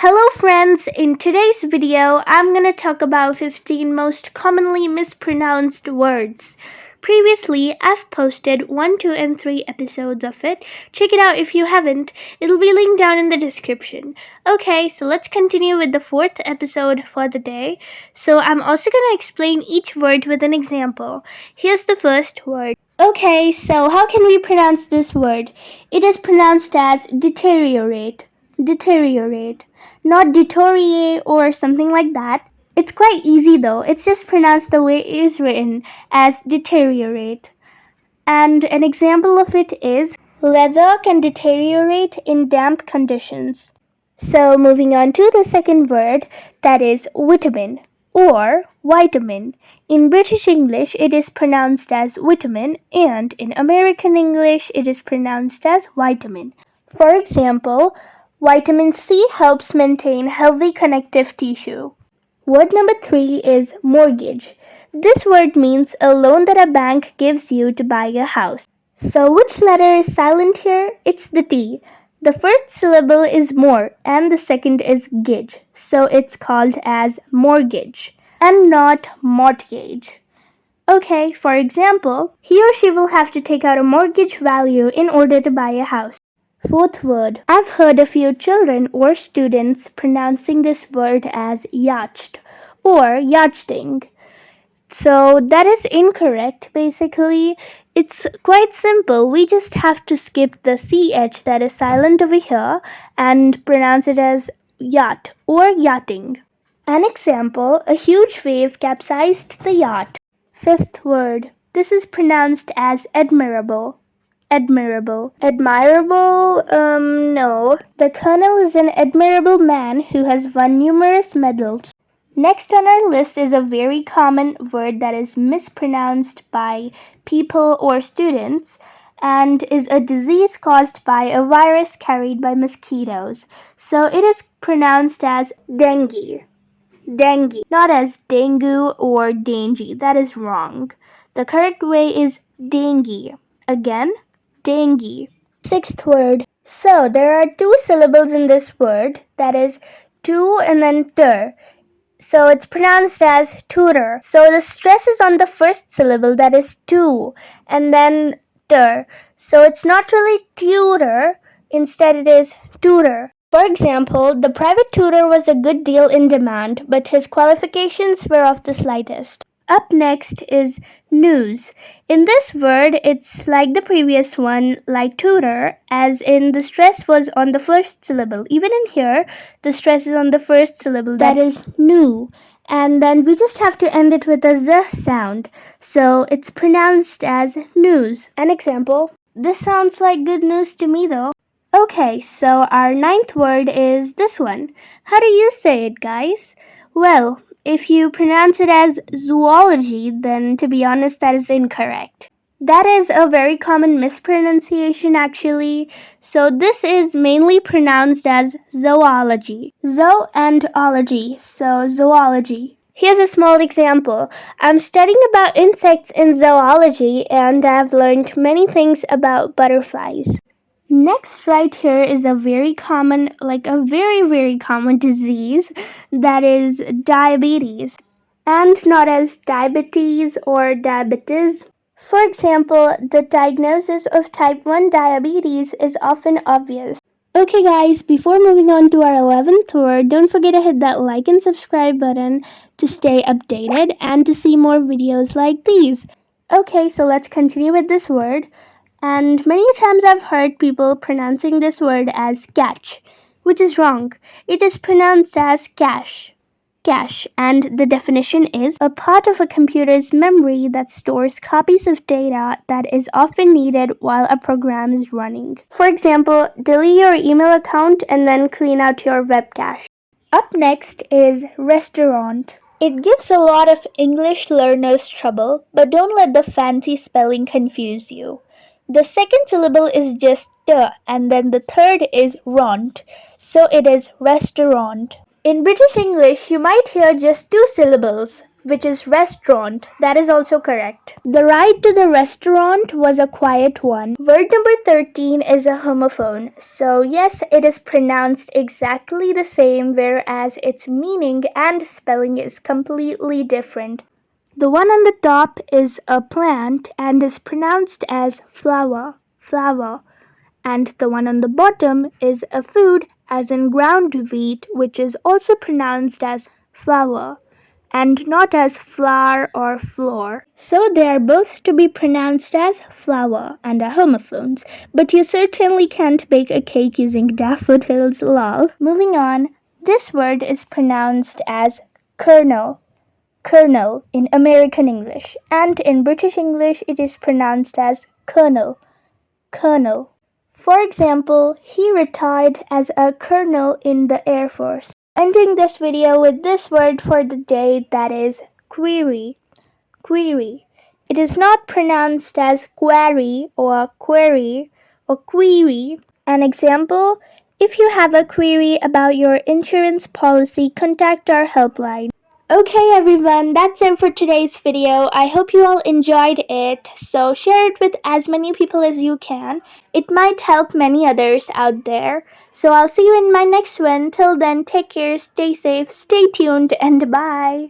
Hello friends, in today's video, I'm gonna talk about 15 most commonly mispronounced words. Previously, I've posted 1, 2, and 3 episodes of it. Check it out if you haven't. It'll be linked down in the description. Okay, so let's continue with the 4th episode for the day. So I'm also gonna explain each word with an example. Here's the first word. Okay, so how can we pronounce this word? It is pronounced as deteriorate. Deteriorate, not deteriorate or something like that. It's quite easy though. It's just pronounced the way it is written as deteriorate. And an example of it is leather can deteriorate in damp conditions. So moving on to the second word, that is vitamin or vitamin. In British English, it is pronounced as vitamin, and in American English, it is pronounced as vitamin. For example, vitamin C helps maintain healthy connective tissue. Word number 3 is mortgage. This word means a loan that a bank gives you to buy a house. So which letter is silent here? It's the T. The first syllable is more and the second is gage. So it's called as mortgage and not mortgage. Okay, for example, he or she will have to take out a mortgage value in order to buy a house. Fourth word. I've heard a few children or students pronouncing this word as yacht or yachting. So that is incorrect. Basically, it's quite simple. We just have to skip the CH that is silent over here and pronounce it as yacht or yachting. An example, a huge wave capsized the yacht. Fifth word. This is pronounced as admirable. Admirable. Admirable? No. The ker-nel is an admirable man who has won numerous medals. Next on our list is a very common word that is mispronounced by people or students and is a disease caused by a virus carried by mosquitoes. So it is pronounced as dengue. Dengue, not as dengue or dangy. That is wrong. The correct way is dengue. Again, dengue. Sixth word. So there are 2 syllables in this word, that is to and then ter. So it's pronounced as tutor. So the stress is on the first syllable, that is to, and then ter. So it's not really tutor, instead it is tutor. For example, the private tutor was a good deal in demand, but his qualifications were of the slightest. Up next is Noo-z. In this word, it's like the previous one, like tutor, as in the stress was on the first syllable. Even in here, the stress is on the first syllable, that is noo. And then we just have to end it with a z sound. So it's pronounced as Noo-z. An example, this sounds like good news to me though. Okay, so our 9th word is this one. How do you say it, guys? Well, if you pronounce it as zoology, then to be honest, that is incorrect. That is a very common mispronunciation actually. So this is mainly pronounced as zoology. Zo and ology, so zoology. Here's a small example. I'm studying about insects in zoology and I've learned many things about butterflies. Next right here is a very common, very common disease, that is diabetes, and not as diabetes or diabetes. For example, the diagnosis of type 1 diabetes is often obvious. Okay guys, before moving on to our 11th word, don't forget to hit that like and subscribe button to stay updated and to see more videos like these. Okay, so let's continue with this word. And many times I've heard people pronouncing this word as catch, which is wrong. It is pronounced as cache. Cache, and the definition is a part of a computer's memory that stores copies of data that is often needed while a program is running. For example, delete your email account and then clean out your web cache. Up next is Res-te-rant. It gives a lot of English learners trouble, but don't let the fancy spelling confuse you. The second syllable is just t, and then the third is rant, so it is Res-te-rant. In British English, you might hear just 2 syllables, which is restaurant. That is also correct. The ride to the restaurant was a quiet one. Word number 13 is a homophone. So yes, it is pronounced exactly the same, whereas its meaning and spelling is completely different. The one on the top is a plant and is pronounced as Fla-wr, and the one on the bottom is a food as in ground wheat, which is also pronounced as Fla-wr and not as flour or floor. So they are both to be pronounced as Fla-wr and are homophones, but you certainly can't bake a cake using daffodils, lol. Moving on, this word is pronounced as ker-nel in American English, and in British English it is pronounced as kernel. For example, he retired as a colonel in the Air Force. Ending this video with this word for the day, that is Kwee-ri. It is not pronounced as Kwee-ri or Kwee-ri or Kwee-ri. An example, if you have a query about your insurance policy, contact our helpline. Okay everyone, that's it for today's video. I hope you all enjoyed it, so share it with as many people as you can. It might help many others out there. So I'll see you in my next one. Till then, take care, stay safe, stay tuned, and bye.